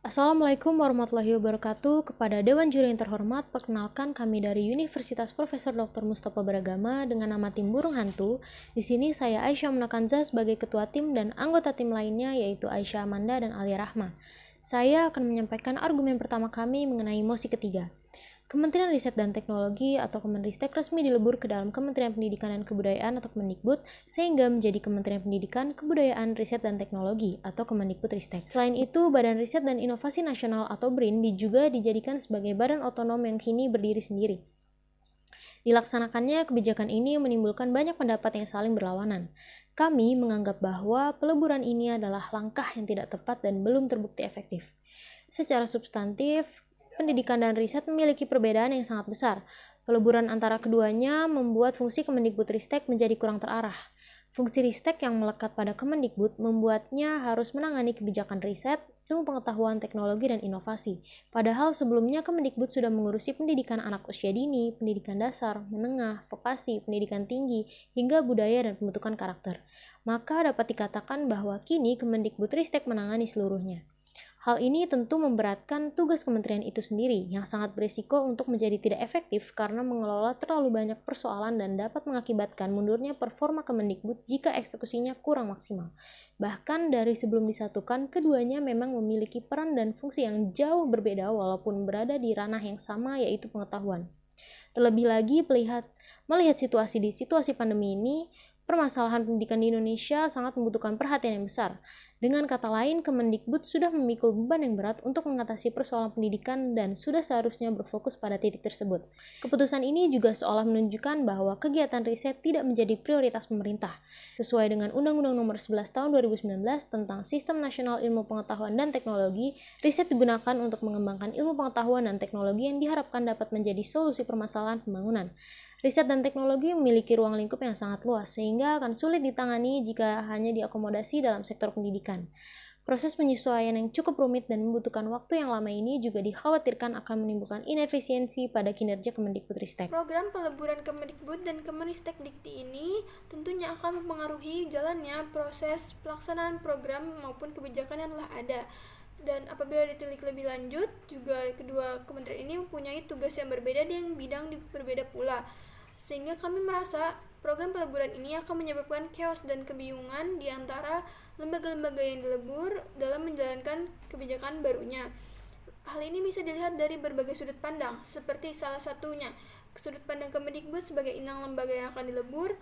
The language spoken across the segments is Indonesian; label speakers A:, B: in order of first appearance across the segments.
A: Assalamualaikum warahmatullahi wabarakatuh. Kepada Dewan Juri yang terhormat, perkenalkan kami dari Universitas Profesor Dr. Mustafa Baragama dengan nama tim Burung Hantu. Di sini saya Aisyah Munakanza sebagai ketua tim dan anggota tim lainnya yaitu Aisyah Amanda dan Alia Rahma. Saya akan menyampaikan argumen pertama kami mengenai mosi ketiga. Kementerian Riset dan Teknologi atau Kemenristek resmi dilebur ke dalam Kementerian Pendidikan dan Kebudayaan atau Kemendikbud sehingga menjadi Kementerian Pendidikan, Kebudayaan, Riset dan Teknologi atau Kemendikbudristek. Selain itu, Badan Riset dan Inovasi Nasional atau BRIN juga dijadikan sebagai badan otonom yang kini berdiri sendiri. Dilaksanakannya kebijakan ini menimbulkan banyak pendapat yang saling berlawanan. Kami menganggap bahwa peleburan ini adalah langkah yang tidak tepat dan belum terbukti efektif. Secara substantif, pendidikan dan riset memiliki perbedaan yang sangat besar. Peleburan antara keduanya membuat fungsi Kemendikbudristek menjadi kurang terarah. Fungsi Ristek yang melekat pada Kemendikbud membuatnya harus menangani kebijakan riset, ilmu pengetahuan, teknologi, dan inovasi. Padahal sebelumnya Kemendikbud sudah mengurusi pendidikan anak usia dini, pendidikan dasar, menengah, vokasi, pendidikan tinggi, hingga budaya dan pembentukan karakter. Maka dapat dikatakan bahwa kini Kemendikbudristek menangani seluruhnya. Hal ini tentu memberatkan tugas kementerian itu sendiri yang sangat berisiko untuk menjadi tidak efektif karena mengelola terlalu banyak persoalan dan dapat mengakibatkan mundurnya performa Kemendikbud jika eksekusinya kurang maksimal. Bahkan dari sebelum disatukan, keduanya memang memiliki peran dan fungsi yang jauh berbeda walaupun berada di ranah yang sama yaitu pengetahuan. Terlebih lagi melihat situasi di situasi pandemi ini, permasalahan pendidikan di Indonesia sangat membutuhkan perhatian yang besar. Dengan kata lain, Kemendikbud sudah memikul beban yang berat untuk mengatasi persoalan pendidikan dan sudah seharusnya berfokus pada titik tersebut. Keputusan ini juga seolah menunjukkan bahwa kegiatan riset tidak menjadi prioritas pemerintah. Sesuai dengan Undang-Undang Nomor 11 Tahun 2019 tentang Sistem Nasional Ilmu Pengetahuan dan Teknologi, riset digunakan untuk mengembangkan ilmu pengetahuan dan teknologi yang diharapkan dapat menjadi solusi permasalahan pembangunan. Riset dan teknologi memiliki ruang lingkup yang sangat luas, sehingga akan sulit ditangani jika hanya diakomodasi dalam sektor pendidikan. Proses penyesuaian yang cukup rumit dan membutuhkan waktu yang lama ini juga dikhawatirkan akan menimbulkan inefisiensi pada kinerja Kemendikbudristek.
B: Program peleburan Kemendikbud dan Kemenristek Dikti ini tentunya akan mempengaruhi jalannya proses pelaksanaan program maupun kebijakan yang telah ada. Dan apabila ditilik lebih lanjut, juga kedua kementerian ini mempunyai tugas yang berbeda di bidang berbeda pula. Sehingga kami merasa program peleburan ini akan menyebabkan chaos dan kebingungan di antara lembaga-lembaga yang dilebur dalam menjalankan kebijakan barunya. Hal ini bisa dilihat dari berbagai sudut pandang, seperti salah satunya sudut pandang Kemendikbud sebagai inang lembaga yang akan dilebur.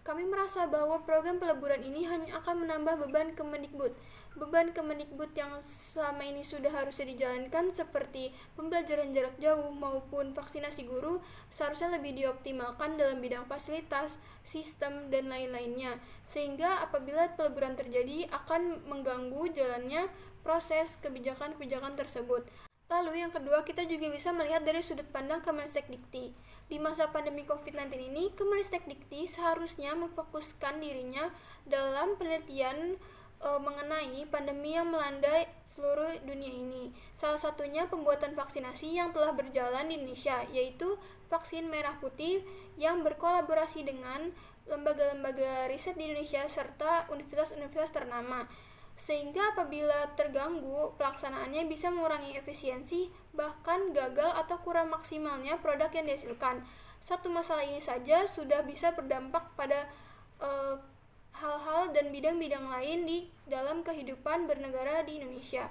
B: Kami merasa bahwa program peleburan ini hanya akan menambah beban Kemendikbud. Beban Kemendikbud yang selama ini sudah harusnya dijalankan seperti pembelajaran jarak jauh maupun vaksinasi guru seharusnya lebih dioptimalkan dalam bidang fasilitas, sistem, dan lain-lainnya. Sehingga apabila peleburan terjadi akan mengganggu jalannya proses kebijakan-kebijakan tersebut. Lalu yang kedua, kita juga bisa melihat dari sudut pandang Kemenristek Dikti. Di masa pandemi COVID-19 ini, Kemenristek Dikti seharusnya memfokuskan dirinya dalam penelitian mengenai pandemi yang melanda seluruh dunia ini. Salah satunya pembuatan vaksinasi yang telah berjalan di Indonesia, yaitu vaksin merah putih yang berkolaborasi dengan lembaga-lembaga riset di Indonesia serta universitas-universitas ternama. Sehingga apabila terganggu pelaksanaannya bisa mengurangi efisiensi, bahkan gagal atau kurang maksimalnya produk yang dihasilkan. Satu masalah ini saja sudah bisa berdampak pada hal-hal dan bidang-bidang lain di dalam kehidupan bernegara di Indonesia.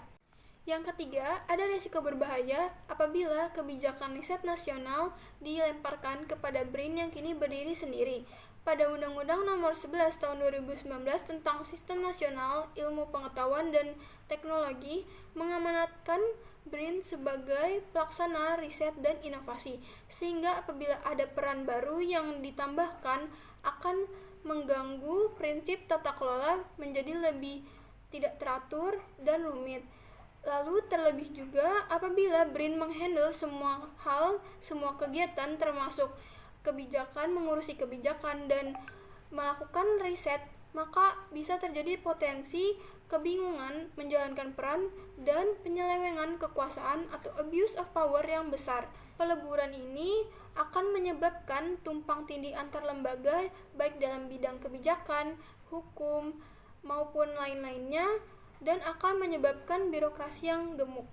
B: Yang ketiga, ada risiko berbahaya apabila kebijakan riset nasional dilemparkan kepada BRIN yang kini berdiri sendiri. Pada Undang-Undang Nomor 11 Tahun 2019 tentang Sistem Nasional Ilmu Pengetahuan dan Teknologi mengamanatkan BRIN sebagai pelaksana riset dan inovasi, sehingga apabila ada peran baru yang ditambahkan akan mengganggu prinsip tata kelola menjadi lebih tidak teratur dan rumit. Lalu terlebih juga apabila BRIN menghandle semua hal, semua kegiatan termasuk kebijakan, mengurusi kebijakan dan melakukan riset, maka bisa terjadi potensi kebingungan menjalankan peran dan penyelewengan kekuasaan atau abuse of power yang besar. Peleburan ini akan menyebabkan tumpang tindih antar lembaga baik dalam bidang kebijakan, hukum, maupun lain-lainnya, dan akan menyebabkan birokrasi yang gemuk.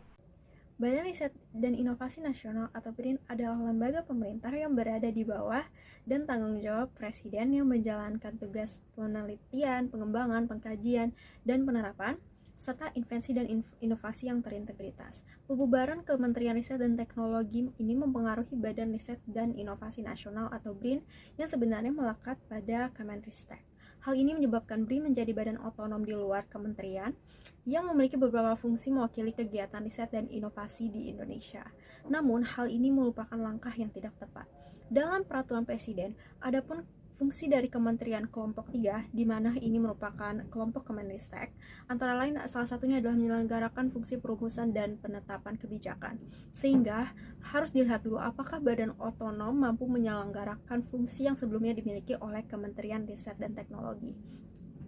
C: Badan Riset dan Inovasi Nasional atau BRIN adalah lembaga pemerintah yang berada di bawah dan tanggung jawab Presiden yang menjalankan tugas penelitian, pengembangan, pengkajian, dan penerapan, serta invensi dan inovasi yang terintegritas. Pembubaran Kementerian Riset dan Teknologi ini mempengaruhi Badan Riset dan Inovasi Nasional atau BRIN yang sebenarnya melekat pada Kemenristek. Hal ini menyebabkan BRIN menjadi badan otonom di luar kementerian yang memiliki beberapa fungsi mewakili kegiatan riset dan inovasi di Indonesia. Namun, hal ini merupakan langkah yang tidak tepat. Dalam peraturan Presiden, adapun fungsi dari Kementerian Kelompok 3, di mana ini merupakan kelompok Kemenristek, antara lain salah satunya adalah menyelenggarakan fungsi perumusan dan penetapan kebijakan. Sehingga harus dilihat dulu apakah badan otonom mampu menyelenggarakan fungsi yang sebelumnya dimiliki oleh Kementerian Riset dan Teknologi.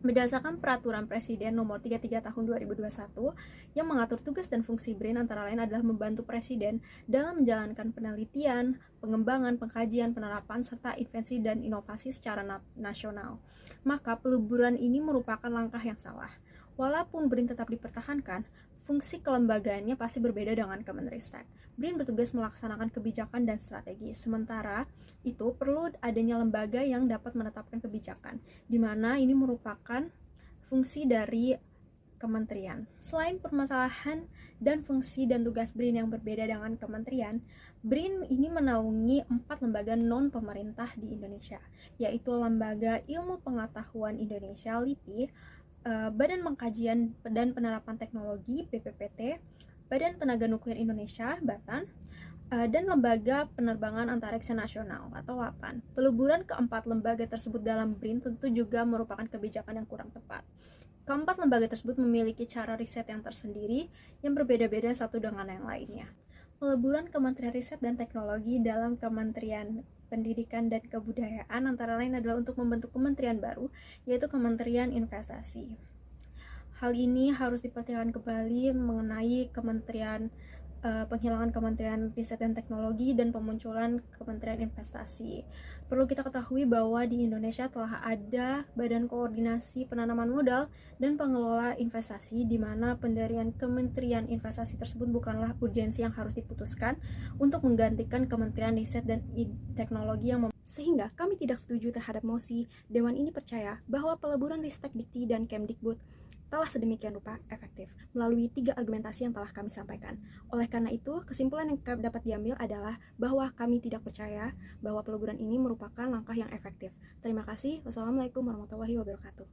C: Berdasarkan Peraturan Presiden Nomor 33 Tahun 2021 yang mengatur tugas dan fungsi BRIN antara lain adalah membantu Presiden dalam menjalankan penelitian, pengembangan, pengkajian, penerapan, serta invensi dan inovasi secara nasional. Maka peleburan ini merupakan langkah yang salah. Walaupun BRIN tetap dipertahankan, fungsi kelembagaannya pasti berbeda dengan Kemenristek. BRIN bertugas melaksanakan kebijakan dan strategi, sementara itu perlu adanya lembaga yang dapat menetapkan kebijakan, di mana ini merupakan fungsi dari kementerian. Selain permasalahan dan fungsi dan tugas BRIN yang berbeda dengan kementerian, BRIN ini menaungi 4 lembaga non-pemerintah di Indonesia, yaitu Lembaga Ilmu Pengetahuan Indonesia (LIPI), Badan Pengkajian dan Penerapan Teknologi (BPPT), Badan Tenaga Nuklir Indonesia (BATAN), dan Lembaga Penerbangan Antariksa Nasional atau LAPAN. Peleburan keempat lembaga tersebut dalam BRIN tentu juga merupakan kebijakan yang kurang tepat. Keempat lembaga tersebut memiliki cara riset yang tersendiri yang berbeda-beda satu dengan yang lainnya. Peleburan Kementerian Riset dan Teknologi dalam Kementerian Pendidikan dan Kebudayaan antara lain adalah untuk membentuk kementerian baru, yaitu Kementerian Investasi. Hal ini harus dipertimbangkan kembali mengenai penghilangan Kementerian Riset dan Teknologi dan pemunculan Kementerian Investasi. Perlu kita ketahui bahwa di Indonesia telah ada Badan Koordinasi Penanaman Modal dan Pengelola Investasi, di mana pendirian Kementerian Investasi tersebut bukanlah urgensi yang harus diputuskan untuk menggantikan Kementerian Riset dan Teknologi yang sehingga kami tidak setuju terhadap mosi. Dewan ini percaya bahwa peleburan Ristek-Dikti dan Kemdikbud telah sedemikian rupa efektif melalui 3 argumentasi yang telah kami sampaikan. Oleh karena itu, kesimpulan yang dapat diambil adalah bahwa kami tidak percaya bahwa peleburan ini merupakan langkah yang efektif. Terima kasih. Wassalamualaikum warahmatullahi wabarakatuh.